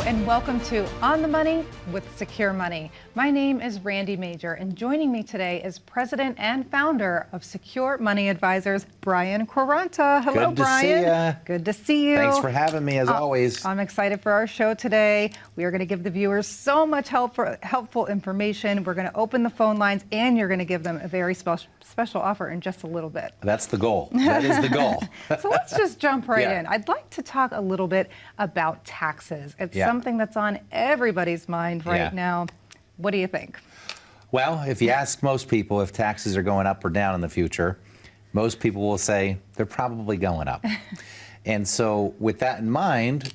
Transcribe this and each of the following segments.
and welcome to On the Money with Secure Money. My name is Randy Major, and joining me today is President and Founder of Secure Money Advisors, Brian Quaranta. Hello, Good to Brian. see ya. Good to see you. Thanks for having me, as always. I'm excited for our show today. We are going to give the viewers so much helpful information. We're going to open the phone lines, and you're going to give them a very special offer in just a little bit. That's the goal. That is the goal. So let's just jump right Yeah. in. I'd like to talk a little bit about taxes. It's Yeah. something that's on everybody's mind right Yeah. now. What do you think? Well, if you ask most people if taxes are going up or down in the future, most people will say they're probably going up. And so with that in mind,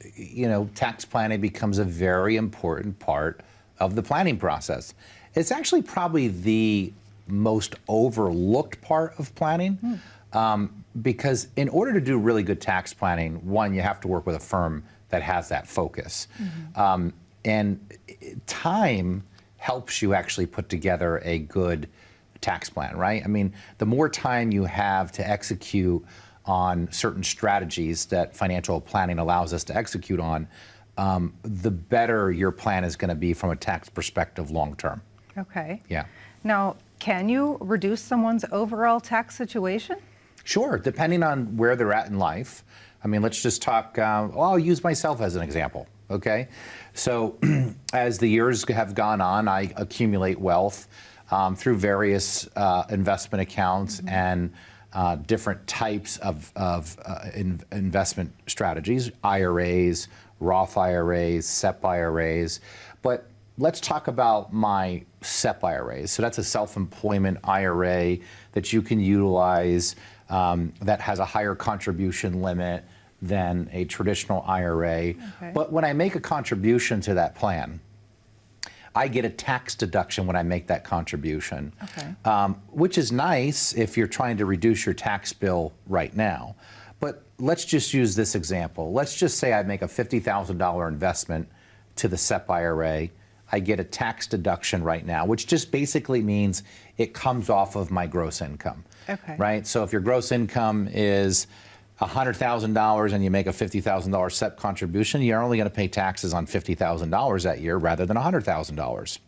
tax planning becomes a very important part of the planning process. It's actually probably the most overlooked part of planning because in order to do really good tax planning, one, you have to work with a firm that has that focus. And time helps you actually put together a good tax plan, right? I mean, the more time you have to execute on certain strategies that financial planning allows us to execute on, the better your plan is going to be from a tax perspective long term. Okay. Yeah. Now, can you reduce someone's overall tax situation? Sure, depending on where they're at in life. I mean, let's just talk, I'll use myself as an example, okay? So as the years have gone on, I accumulate wealth through various investment accounts and different types of investment strategies, IRAs, Roth IRAs, SEP IRAs. But let's talk about my SEP IRAs. So that's a self-employment IRA that you can utilize that has a higher contribution limit than a traditional IRA. Okay. But when I make a contribution to that plan, I get a tax deduction when I make that contribution, which is nice if you're trying to reduce your tax bill right now. But let's just use this example. Let's just say I make a $50,000 investment to the SEP IRA. I get a tax deduction right now, which just basically means it comes off of my gross income. Okay. Right? So if your gross income is $100,000 and you make a $50,000 SEP contribution, you're only going to pay taxes on $50,000 that year rather than $100,000.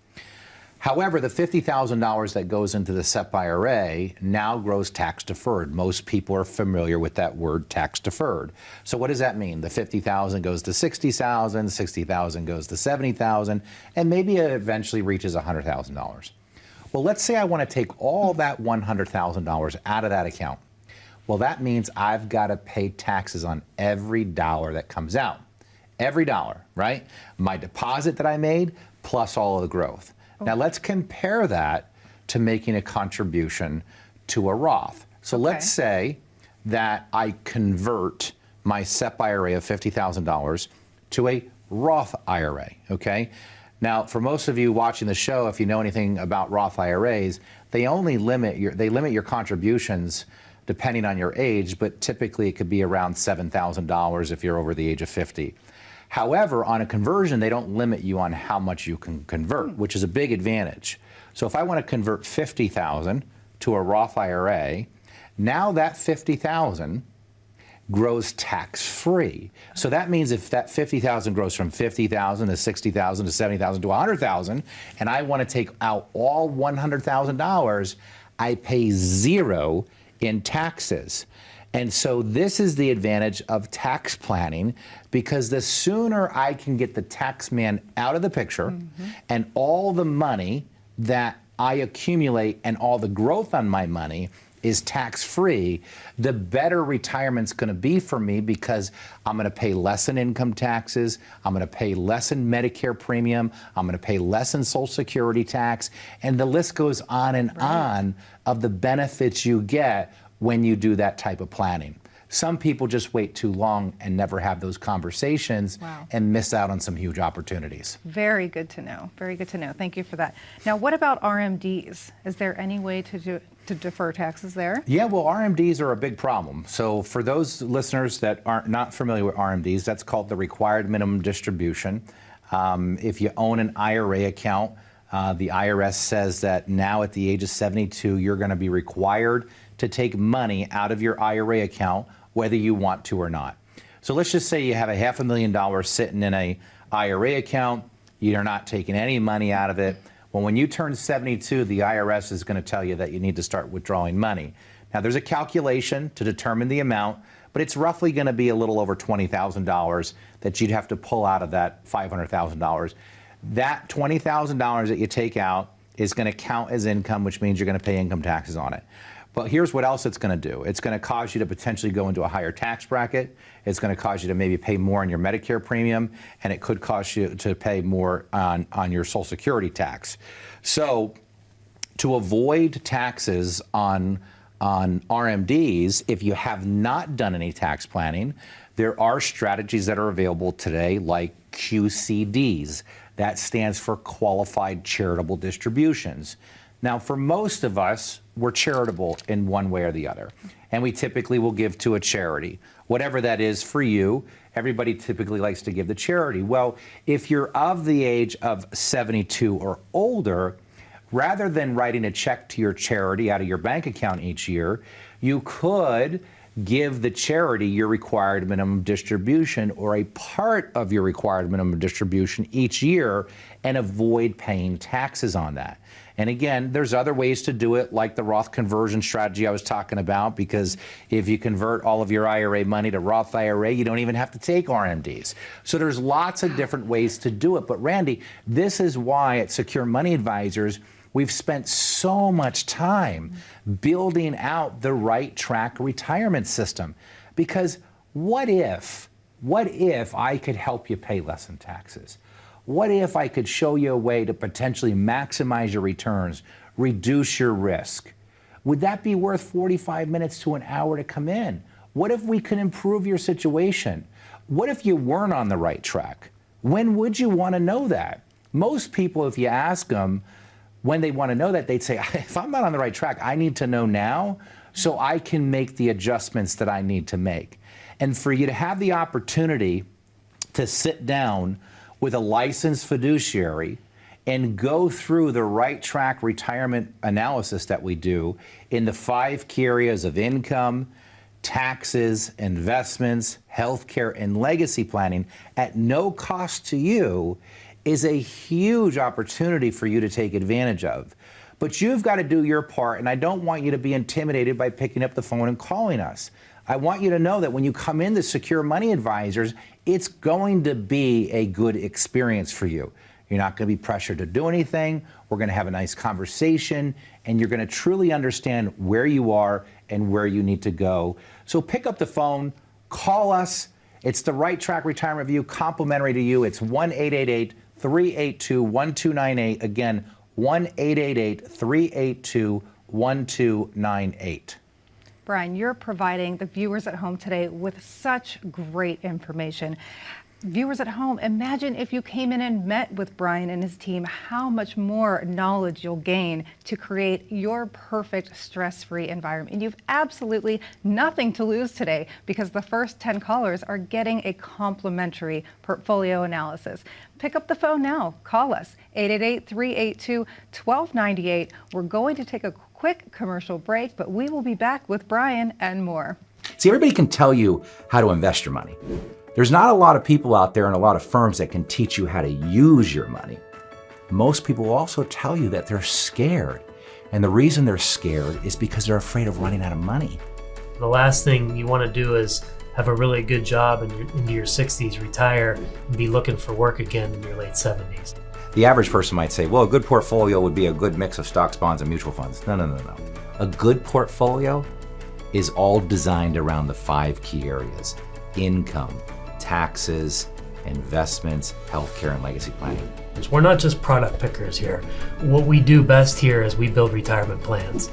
However, the $50,000 that goes into the SEP IRA now grows tax deferred. Most people are familiar with that word, tax deferred. So what does that mean? The $50,000 goes to $60,000, $60,000 goes to $70,000, and maybe it eventually reaches $100,000. Well, let's say I want to take all that $100,000 out of that account. Well, that means I've got to pay taxes on every dollar that comes out. Every dollar, right? My deposit that I made plus all of the growth. Now let's compare that to making a contribution to a Roth. So let's say that I convert my SEP IRA of $50,000 to a Roth IRA, okay? Now, for most of you watching the show, if you know anything about Roth IRAs, they limit your contributions depending on your age, but typically it could be around $7,000 if you're over the age of 50. However, on a conversion, they don't limit you on how much you can convert, which is a big advantage. So if I want to convert $50,000 to a Roth IRA, now that $50,000 grows tax-free. So that means if that $50,000 grows from $50,000 to $60,000 to $70,000 to $100,000, and I want to take out all $100,000, I pay zero in taxes. And so this is the advantage of tax planning, because the sooner I can get the tax man out of the picture and all the money that I accumulate and all the growth on my money is tax-free, the better retirement's going to be for me, because I'm going to pay less in income taxes, I'm going to pay less in Medicare premium, I'm going to pay less in Social Security tax, and the list goes on and on of the benefits you get when you do that type of planning. Some people just wait too long and never have those conversations and miss out on some huge opportunities. Very good to know. Very good to know. Thank you for that. Now, what about RMDs? Is there any way to defer taxes there? Yeah, well, RMDs are a big problem. So for those listeners that aren't not familiar with RMDs, that's called the required minimum distribution. If you own an IRA account, the IRS says that now at the age of 72, you're going to be required to take money out of your IRA account, whether you want to or not. So let's just say you have a $500,000 sitting in a IRA account. You're not taking any money out of it. Well, when you turn 72, the IRS is going to tell you that you need to start withdrawing money. Now, there's a calculation to determine the amount, but it's roughly going to be a little over $20,000 that you'd have to pull out of that $500,000. That $20,000 that you take out is going to count as income, which means you're going to pay income taxes on it. But here's what else it's going to do. It's going to cause you to potentially go into a higher tax bracket. It's going to cause you to maybe pay more on your Medicare premium, and it could cost you to pay more on your Social Security tax. So to avoid taxes on RMDs, if you have not done any tax planning, there are strategies that are available today like QCDs. That stands for Qualified Charitable Distributions. Now, for most of us, we're charitable in one way or the other, and we typically will give to a charity. Whatever that is for you, everybody typically likes to give to charity. Well, if you're of the age of 72 or older, rather than writing a check to your charity out of your bank account each year, you could give the charity your required minimum distribution or a part of your required minimum distribution each year and avoid paying taxes on that. And again, there's other ways to do it, like the Roth conversion strategy I was talking about, because if you convert all of your IRA money to Roth IRA, you don't even have to take RMDs. So there's lots of different ways to do it. But Randy, this is why at Secure Money Advisors, we've spent so much time building out the right track retirement system. Because what if I could help you pay less in taxes? What if I could show you a way to potentially maximize your returns, reduce your risk? Would that be worth 45 minutes to an hour to come in? What if we could improve your situation? What if you weren't on the right track? When would you want to know that? Most people, if you ask them when they want to know that, they'd say, if I'm not on the right track, I need to know now so I can make the adjustments that I need to make. And for you to have the opportunity to sit down with a licensed fiduciary and go through the right track retirement analysis that we do in the 5 key areas of income, taxes, investments, healthcare, and legacy planning at no cost to you is a huge opportunity for you to take advantage of. But you've got to do your part, and I don't want you to be intimidated by picking up the phone and calling us. I want you to know that when you come into Secure Money Advisors, it's going to be a good experience for you. You're not going to be pressured to do anything. We're going to have a nice conversation, and you're going to truly understand where you are and where you need to go. So pick up the phone, call us. It's the Right Track Retirement Review, complimentary to you. It's 1-888-382-1298. Again, 1-888-382-1298. Brian, you're providing the viewers at home today with such great information. Viewers at home, imagine if you came in and met with Brian and his team, how much more knowledge you'll gain to create your perfect stress-free environment. And you've absolutely nothing to lose today because the first 10 callers are getting a complimentary portfolio analysis. Pick up the phone now. Call us, 888-382-1298. We're going to take a quick commercial break, but we will be back with Brian and more. See, everybody can tell you how to invest your money. There's not a lot of people out there and a lot of firms that can teach you how to use your money. Most people will also tell you that they're scared. And the reason they're scared is because they're afraid of running out of money. The last thing you want to do is have a really good job into your 60s, retire, and be looking for work again in your late 70s. The average person might say, well, a good portfolio would be a good mix of stocks, bonds, and mutual funds. No. A good portfolio is all designed around the 5 key areas: income, taxes, investments, healthcare, and legacy planning. We're not just product pickers here. What we do best here is we build retirement plans.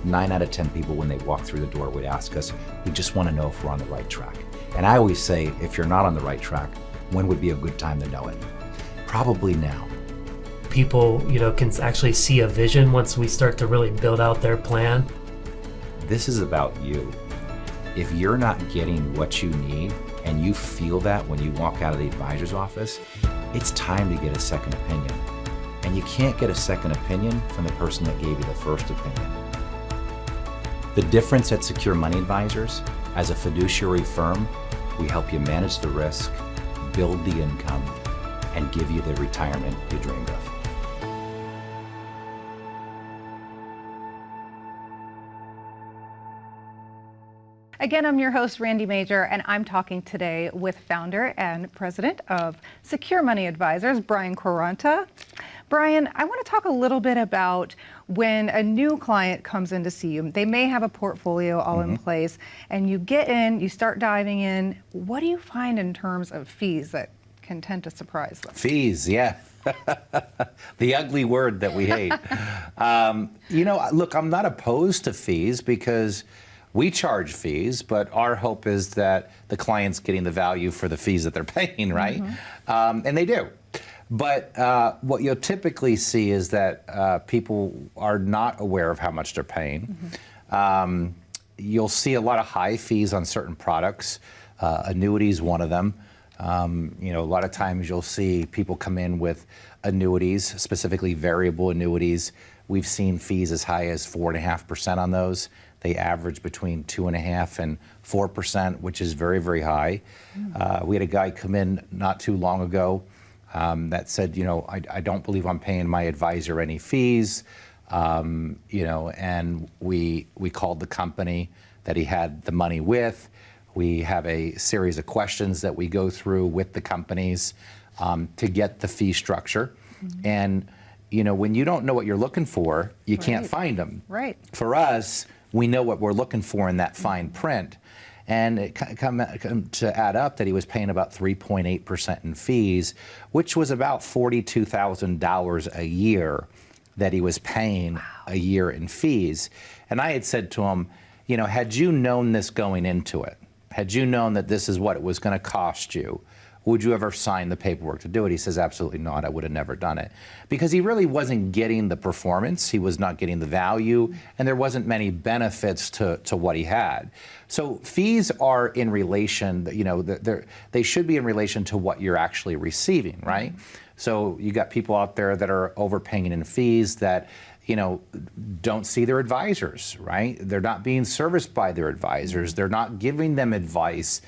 9 out of 10 people, when they walk through the door, would ask us, we just want to know if we're on the right track. And I always say, if you're not on the right track, when would be a good time to know it? Probably now. People, can actually see a vision once we start to really build out their plan. This is about you. If you're not getting what you need, and you feel that when you walk out of the advisor's office, it's time to get a second opinion. And you can't get a second opinion from the person that gave you the first opinion. The difference at Secure Money Advisors, as a fiduciary firm, we help you manage the risk, build the income, and give you the retirement you dreamed of. Again, I'm your host, Randy Major, and I'm talking today with founder and president of Secure Money Advisors, Brian Quaranta. Brian, I want to talk a little bit about when a new client comes in to see you. They may have a portfolio all in place, and you get in, you start diving in. What do you find in terms of fees that can tend to surprise them? Fees, yeah. The ugly word that we hate. Look, I'm not opposed to fees because we charge fees, but our hope is that the client's getting the value for the fees that they're paying, right? And they do. But what you'll typically see is that people are not aware of how much they're paying. You'll see a lot of high fees on certain products. Annuities, one of them. A lot of times you'll see people come in with annuities, specifically variable annuities. We've seen fees as high as 4.5% on those. They average between 2.5% and 4%, which is very, very high. We had a guy come in not too long ago that said, I don't believe I'm paying my advisor any fees. And we called the company that he had the money with. We have a series of questions that we go through with the companies to get the fee structure. And, when you don't know what you're looking for, you can't find them. Right. For us, we know what we're looking for in that fine print. And it come to add up that he was paying about 3.8% in fees, which was about $42,000 a year that he was paying a year in fees. And I had said to him, had you known this going into it, had you known that this is what it was going to cost you, would you ever sign the paperwork to do it? He says, absolutely not. I would have never done it. Because he really wasn't getting the performance. He was not getting the value. And there wasn't many benefits to what he had. So fees are in relation, they should be in relation to what you're actually receiving, right? So you got people out there that are overpaying in fees that, don't see their advisors, right? They're not being serviced by their advisors. They're not giving them advice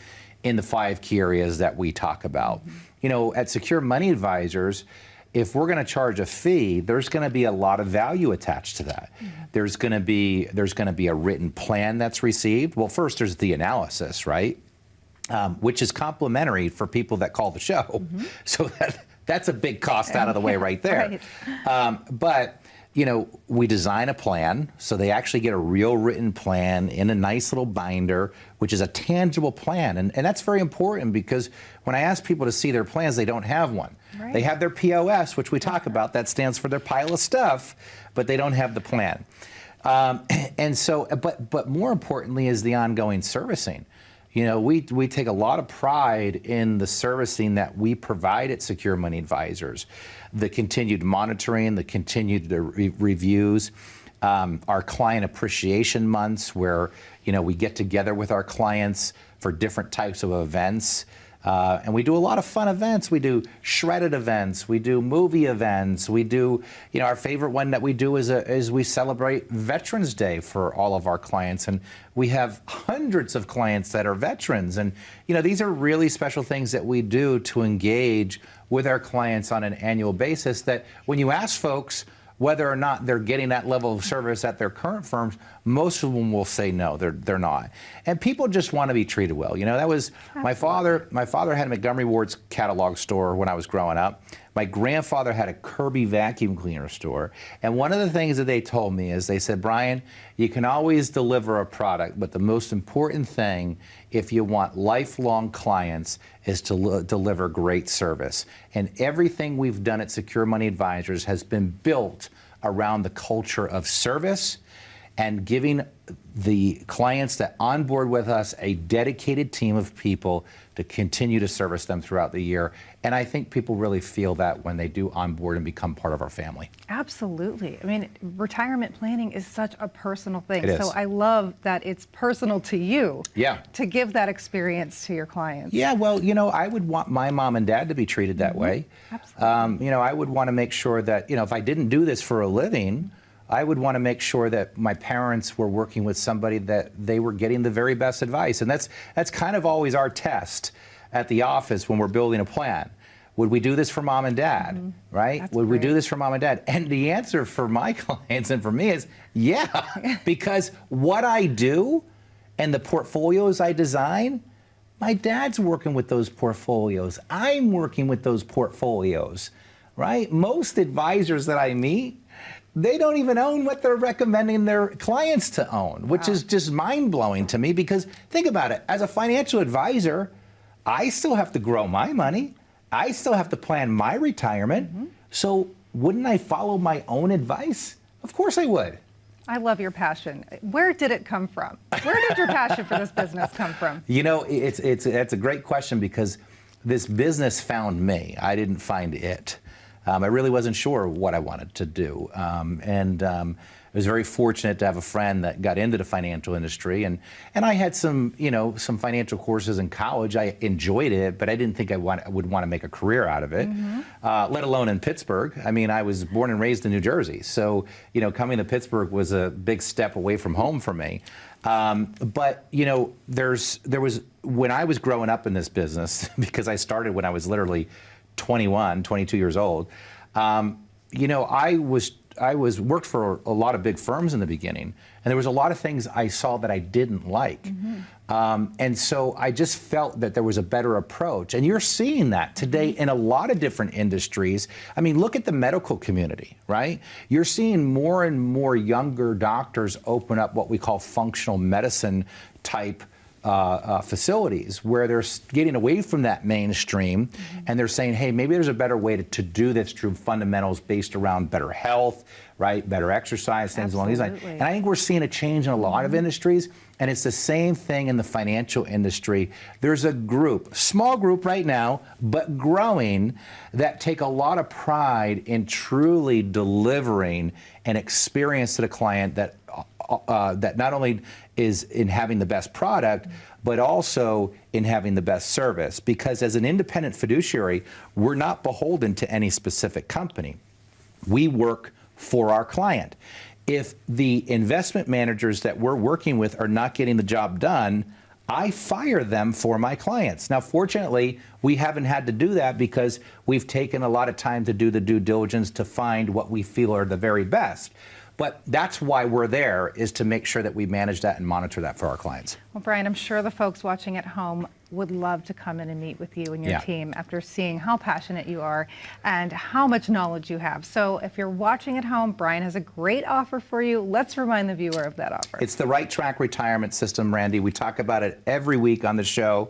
in the 5 key areas that we talk about. At Secure Money Advisors, if we're going to charge a fee, there's going to be a lot of value attached to that. There's going to be a written plan that's received. Well, first there's the analysis, right? Which is complimentary for people that call the show. So that's a big cost out of the way right there. But we design a plan, so they actually get a real written plan in a nice little binder, which is a tangible plan. And that's very important because when I ask people to see their plans, they don't have one. Right. They have their POS, which we talk about, that stands for their pile of stuff, but they don't have the plan. But more importantly is the ongoing servicing. We take a lot of pride in the servicing that we provide at Secure Money Advisors. The continued monitoring, the continued reviews, our client appreciation months where, we get together with our clients for different types of events. And we do a lot of fun events. We do shredded events. We do movie events. We do, our favorite one that we do is we celebrate Veterans Day for all of our clients. And we have hundreds of clients that are veterans. And, these are really special things that we do to engage with our clients on an annual basis that when you ask folks whether or not they're getting that level of service at their current firms, most of them will say no, they're not. And people just want to be treated well. That was my father had a Montgomery Ward's catalog store when I was growing up. My grandfather had a Kirby vacuum cleaner store. And one of the things that they told me is they said, Brian, you can always deliver a product, but the most important thing if you want lifelong clients is to deliver great service. And everything we've done at Secure Money Advisors has been built around the culture of service and giving the clients that onboard with us a dedicated team of people to continue to service them throughout the year. And I think people really feel that when they do onboard and become part of our family. Absolutely. I mean, retirement planning is such a personal thing. It is. So I love that it's personal to you. Yeah. To give that experience to your clients. Yeah, well, I would want my mom and dad to be treated that way. Absolutely. I would want to make sure that, if I didn't do this for a living, I would want to make sure that my parents were working with somebody that they were getting the very best advice. And that's kind of always our test at the office when we're building a plan. Would we do this for mom and dad, right? That's Would we do great. this for mom and dad? And the answer for my clients and for me is yeah, because what I do and the portfolios I design, my dad's working with those portfolios. I'm working with those portfolios, right? Most advisors that I meet, they don't even own what they're recommending their clients to own, which is just mind-blowing to me because think about it. As a financial advisor, I still have to grow my money. I still have to plan my retirement. So wouldn't I follow my own advice? Of course I would. I love your passion. Where did it come from? Where did your passion for this business come from? You know, it's a great question because this business found me. I didn't find it. I really wasn't sure what I wanted to do. I was very fortunate to have a friend that got into the financial industry, and I had some financial courses in college. I enjoyed it, but I didn't think I would want to make a career out of it, let alone in Pittsburgh. I mean, I was born and raised in New Jersey, so coming to Pittsburgh was a big step away from home for me. But there was when I was growing up in this business, because I started when I was literally 21, 22 years old. I worked for a lot of big firms in the beginning, and there was a lot of things I saw that I didn't like. And so I just felt that there was a better approach. And you're seeing that today in a lot of different industries. I mean, look at the medical community, right? You're seeing more and more younger doctors open up what we call functional medicine type facilities where they're getting away from that mainstream and they're saying, hey, maybe there's a better way to do this through fundamentals based around better health, right? Better exercise, things along these lines. Absolutely. And I think we're seeing a change in a lot of industries, and it's the same thing in the financial industry. There's a group, small group right now, but growing, that take a lot of pride in truly delivering an experience to the client that not only is in having the best product, but also in having the best service. Because as an independent fiduciary, we're not beholden to any specific company. We work for our client. If the investment managers that we're working with are not getting the job done, I fire them for my clients. Now, fortunately, we haven't had to do that because we've taken a lot of time to do the due diligence to find what we feel are the very best. But that's why we're there, is to make sure that we manage that and monitor that for our clients. Well, Brian, I'm sure the folks watching at home would love to come in and meet with you and your Yeah. team after seeing how passionate you are and how much knowledge you have. So if you're watching at home, Brian has a great offer for you. Let's remind the viewer of that offer. It's the Right Track Retirement System, Randy. We talk about it every week on the show.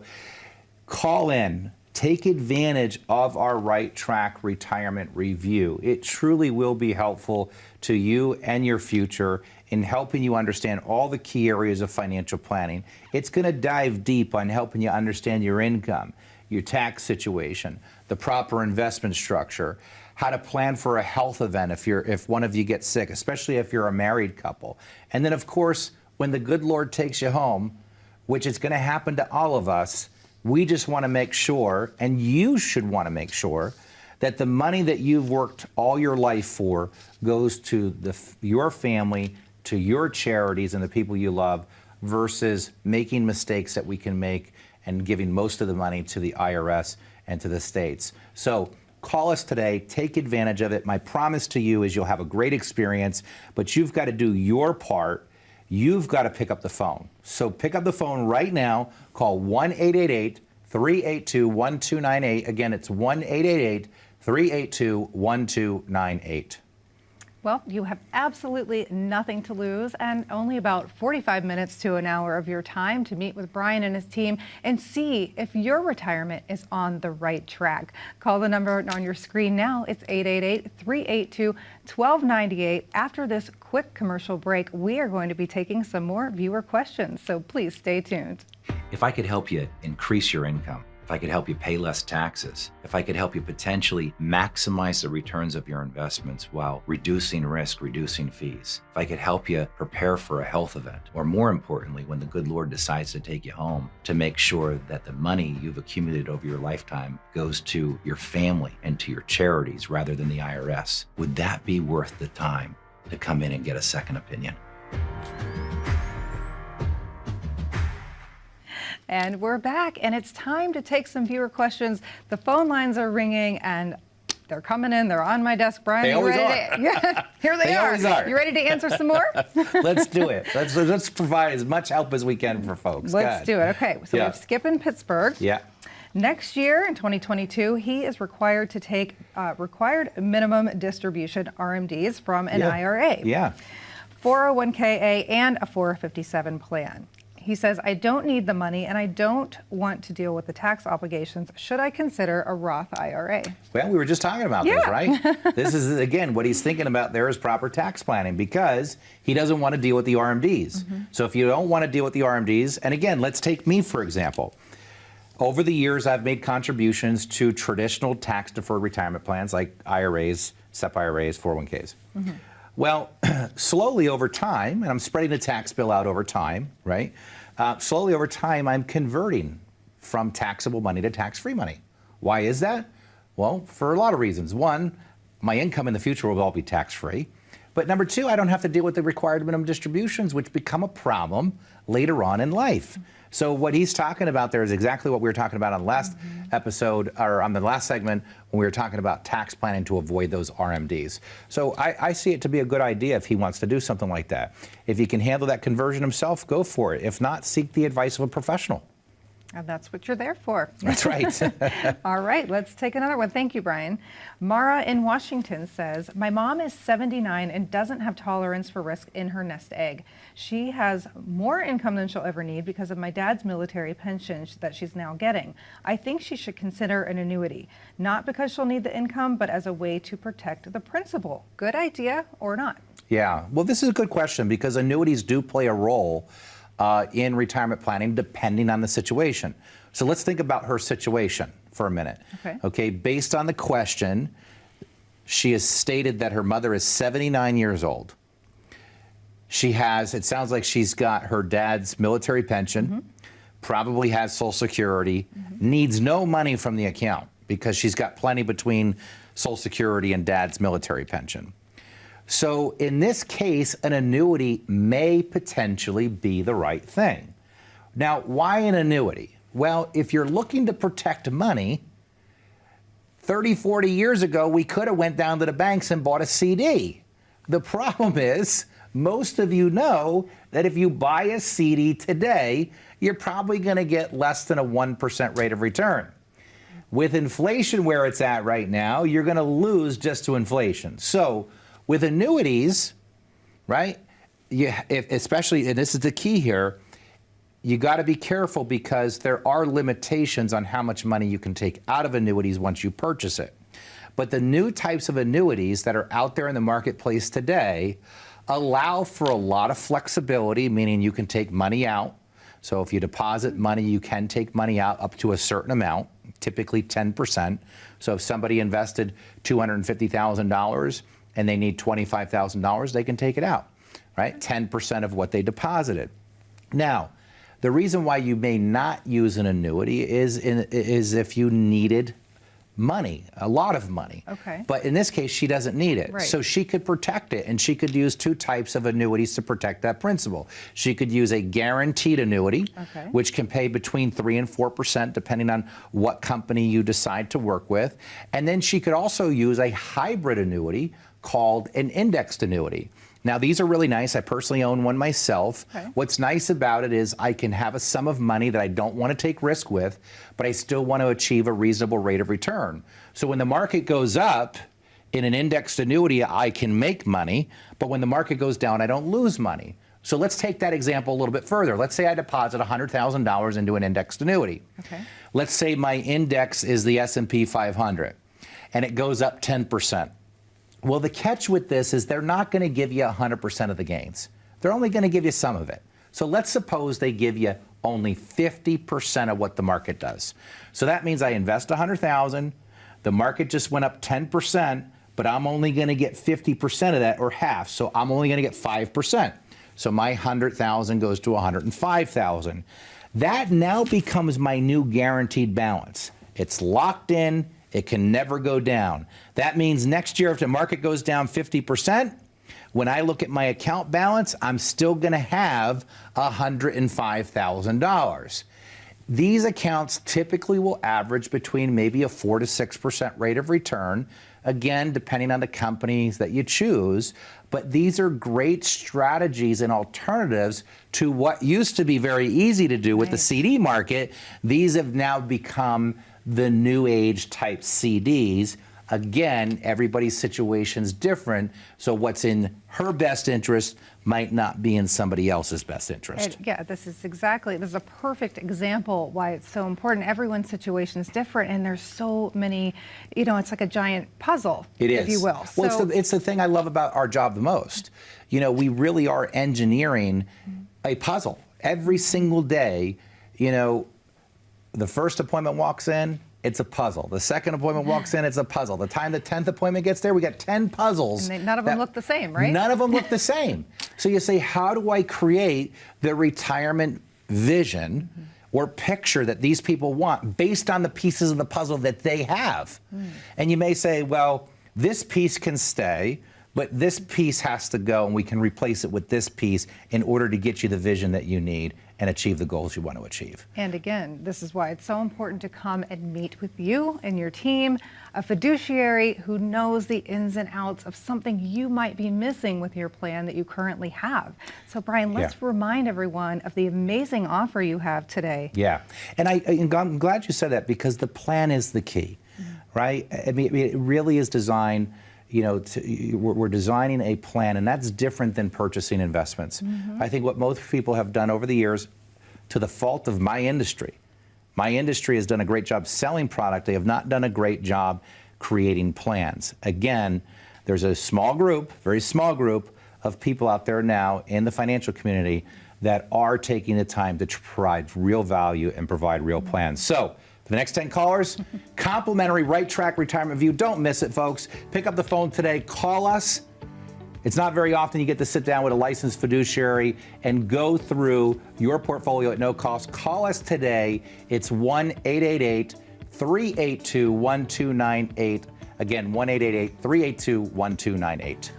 Call in. Take advantage of our Right Track Retirement Review. It truly will be helpful to you and your future in helping you understand all the key areas of financial planning. It's going to dive deep on helping you understand your income, your tax situation, the proper investment structure, how to plan for a health event if one of you gets sick, especially if you're a married couple. And then, of course, when the good Lord takes you home, which is going to happen to all of us, we just want to make sure, and you should want to make sure, that the money that you've worked all your life for goes to your family, to your charities and the people you love, versus making mistakes that we can make and giving most of the money to the IRS and to the states. So call us today, take advantage of it. My promise to you is you'll have a great experience, but you've got to do your part. You've got to pick up the phone. So pick up the phone right now. Call 1-888-382-1298. Again, it's 1-888-382-1298. Well, you have absolutely nothing to lose and only about 45 minutes to an hour of your time to meet with Brian and his team and see if your retirement is on the right track. Call the number on your screen now. It's 888-382-1298. After this quick commercial break, we are going to be taking some more viewer questions, so please stay tuned. If I could help you increase your income, if I could help you pay less taxes, if I could help you potentially maximize the returns of your investments while reducing risk, reducing fees, if I could help you prepare for a health event, or more importantly, when the good Lord decides to take you home, to make sure that the money you've accumulated over your lifetime goes to your family and to your charities rather than the IRS, would that be worth the time to come in and get a second opinion? And we're back, and it's time to take some viewer questions. The phone lines are ringing, and they're coming in. They're on my desk. Brian, They you always ready? are. Yeah, here they are. always are. You ready to answer some more? Let's do it. Let's provide as much help as we can for folks. Let's do it. Okay, so we have Skip in Pittsburgh. Yeah. Next year, in 2022, he is required to take required minimum distribution RMDs from an IRA, Yeah. 401k, and a 457 plan. He says, I don't need the money and I don't want to deal with the tax obligations. Should I consider a Roth IRA? Well, we were just talking about this, right? This is, again, what he's thinking about there is proper tax planning because he doesn't want to deal with the RMDs. So if you don't want to deal with the RMDs, and again, let's take me, for example. Over the years, I've made contributions to traditional tax-deferred retirement plans like IRAs, SEP IRAs, 401ks. Well, slowly over time, and I'm spreading the tax bill out over time, right? Slowly over time, I'm converting from taxable money to tax-free money. Why is that? Well, for a lot of reasons. One, my income in the future will all be tax-free. But number two, I don't have to deal with the required minimum distributions, which become a problem later on in life. So what he's talking about there is exactly what we were talking about on the last episode, or on the last segment, when we were talking about tax planning to avoid those RMDs. So I see it to be a good idea if he wants to do something like that. If he can handle that conversion himself, go for it. If not, seek the advice of a professional. And that's what you're there for. That's right. All right, let's take another one. Thank you, Brian. Mara in Washington says, my mom is 79 and doesn't have tolerance for risk in her nest egg. She has more income than she'll ever need because of my dad's military pension that she's now getting. I think she should consider an annuity, not because she'll need the income, but as a way to protect the principal. Good idea or not? Yeah, well, this is a good question because annuities do play a role in retirement planning depending on the situation. So let's think about her situation for a minute. Okay, based on the question, she has stated that her mother is 79 years old. She has, it sounds like she's got her dad's military pension, probably has Social Security, needs no money from the account because she's got plenty between Social Security and dad's military pension. So in this case, an annuity may potentially be the right thing. Now, why an annuity? Well, if you're looking to protect money, 30, 40 years ago, we could have went down to the banks and bought a CD. The problem is, most of you know that if you buy a CD today, you're probably going to get less than a 1% rate of return. With inflation where it's at right now, you're going to lose just to inflation. So with annuities, right, especially, and this is the key here, you got to be careful because there are limitations on how much money you can take out of annuities once you purchase it. But the new types of annuities that are out there in the marketplace today allow for a lot of flexibility, meaning you can take money out. So if you deposit money, you can take money out up to a certain amount, typically 10%. So if somebody invested $250,000 and they need $25,000, they can take it out, right? 10% of what they deposited. Now, the reason why you may not use an annuity is if you needed money, a lot of money. Okay. But in this case, she doesn't need it. Right. So she could protect it, and she could use two types of annuities to protect that principal. She could use a guaranteed annuity, which can pay between 3 and 4% depending on what company you decide to work with. And then she could also use a hybrid annuity called an indexed annuity. Now, these are really nice. I personally own one myself. What's nice about it is I can have a sum of money that I don't want to take risk with, but I still want to achieve a reasonable rate of return. So when the market goes up in an indexed annuity, I can make money, but when the market goes down, I don't lose money. So let's take that example a little bit further. Let's say I deposit $100,000 into an indexed annuity. Let's say my index is the S&P 500, and it goes up 10%. Well, the catch with this is they're not going to give you 100% of the gains. They're only going to give you some of it. So let's suppose they give you only 50% of what the market does. So that means I invest $100,000, the market just went up 10%, but I'm only going to get 50% of that, or half. So I'm only going to get 5%. So my 100,000 goes to 105,000. That now becomes my new guaranteed balance. It's locked in. It can never go down. That means next year, if the market goes down 50%, when I look at my account balance, I'm still going to have $105,000. these accounts typically will average between maybe a 4 to 6% rate of return, again, depending on the companies that you choose. But these are great strategies and alternatives to what used to be very easy to do with the CD market. These have now become the new age type CDs. Again, everybody's situation's different, so what's in her best interest might not be in somebody else's best interest. Yeah, this is a perfect example why it's so important. Everyone's situation is different, and there's so many, it's like a giant puzzle, It is. if you will. Well, it's the thing I love about our job the most. We really are engineering a puzzle. Every single day, the first appointment walks in, it's a puzzle. The second appointment walks in, it's a puzzle. The time the 10th appointment gets there, we got 10 puzzles. And none of them look the same, right? None of them look the same. So you say, how do I create the retirement vision or picture that these people want based on the pieces of the puzzle that they have? And you may say, well, this piece can stay, but this piece has to go, and we can replace it with this piece in order to get you the vision that you need and achieve the goals you want to achieve. And again, this is why it's so important to come and meet with you and your team, a fiduciary who knows the ins and outs of something you might be missing with your plan that you currently have. So Brian, let's remind everyone of the amazing offer you have today. Yeah, and I'm glad you said that, because the plan is the key, right? I mean, it really is designed, we're designing a plan, and that's different than purchasing investments. I think what most people have done over the years, to the fault of my industry has done a great job selling product. They have not done a great job creating plans. Again, there's a small group, very small group of people out there now in the financial community that are taking the time to provide real value and provide real plans. So, for the next 10 callers, complimentary Right Track Retirement View. Don't miss it, folks. Pick up the phone today. Call us. It's not very often you get to sit down with a licensed fiduciary and go through your portfolio at no cost. Call us today. It's 1-888-382-1298. Again, 1-888-382-1298.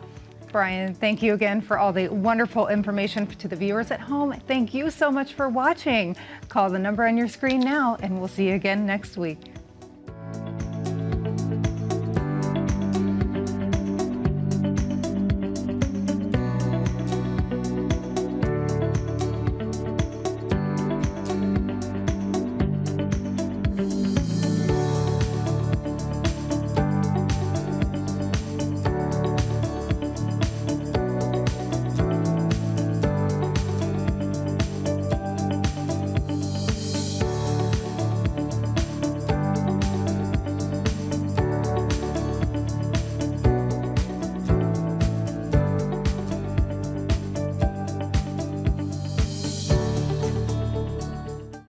Brian, thank you again for all the wonderful information to the viewers at home. Thank you so much for watching. Call the number on your screen now, and we'll see you again next week.